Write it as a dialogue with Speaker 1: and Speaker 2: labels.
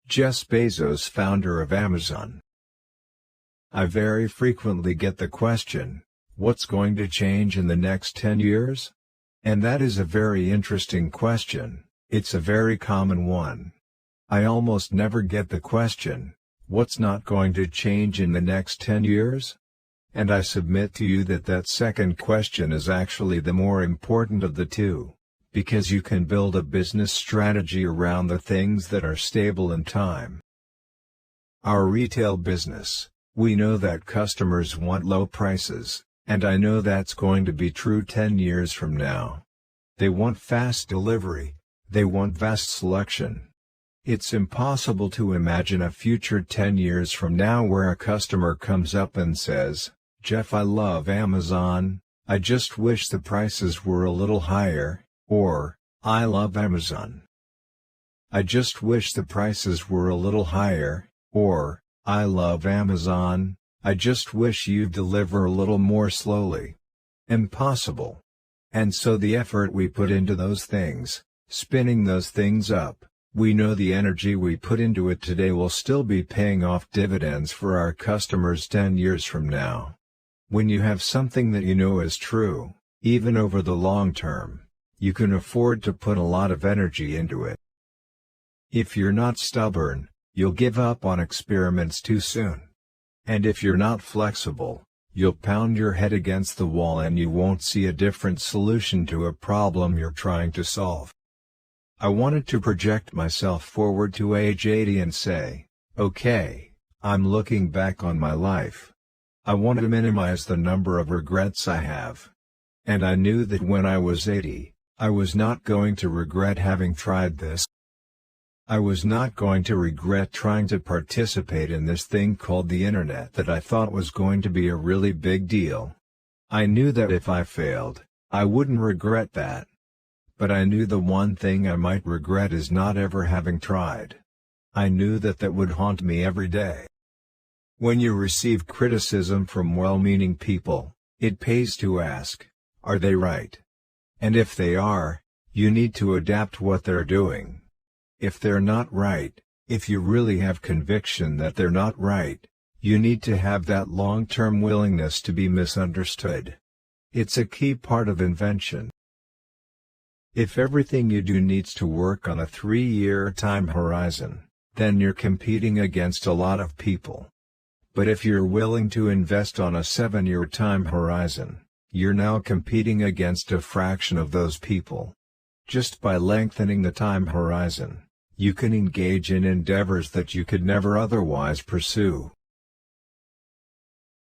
Speaker 1: Jeff Bezos, founder of Amazon. I very frequently get the question, what's going to change in the next 10 years? And that is a very interesting question. It's a very common one. I almost never get the question, what's not going to change in the next 10 years? And I submit to you that that second question is actually the more important of the two, because you can build a business strategy around the things that are stable in time. Our retail business, we know that customers want low prices, and I know that's going to be true 10 years from now. They want fast delivery, they want vast selection. It's impossible to imagine a future 10 years from now where a customer comes up and says, "Jeff, I love Amazon, I just wish the prices were a little higher," or, "I love Amazon. I just wish the prices were a little higher," or, "I love Amazon, I just wish you'd deliver a little more slowly." Impossible. And so the effort we put into those things, spinning those things up, we know the energy we put into it today will still be paying off dividends for our customers 10 years from now. When you have something that you know is true, even over the long term, you can afford to put a lot of energy into it. If you're not stubborn, you'll give up on experiments too soon. And if you're not flexible, you'll pound your head against the wall and you won't see a different solution to a problem you're trying to solve. I wanted to project myself forward to age 80 and say, okay, I'm looking back on my life. I wanted to minimize the number of regrets I have. And I knew that when I was 80, I was not going to regret having tried this. I was not going to regret trying to participate in this thing called the internet that I thought was going to be a really big deal. I knew that if I failed, I wouldn't regret that. But I knew the one thing I might regret is not ever having tried. I knew that that would haunt me every day. When you receive criticism from well-meaning people, it pays to ask, are they right? And if they are, you need to adapt what they're doing. If they're not right, if you really have conviction that they're not right, you need to have that long-term willingness to be misunderstood. It's a key part of invention. If everything you do needs to work on a 3-year time horizon, then you're competing against a lot of people. But if you're willing to invest on a 7-year time horizon, you're now competing against a fraction of those people. Just by lengthening the time horizon, you can engage in endeavors that you could never otherwise pursue.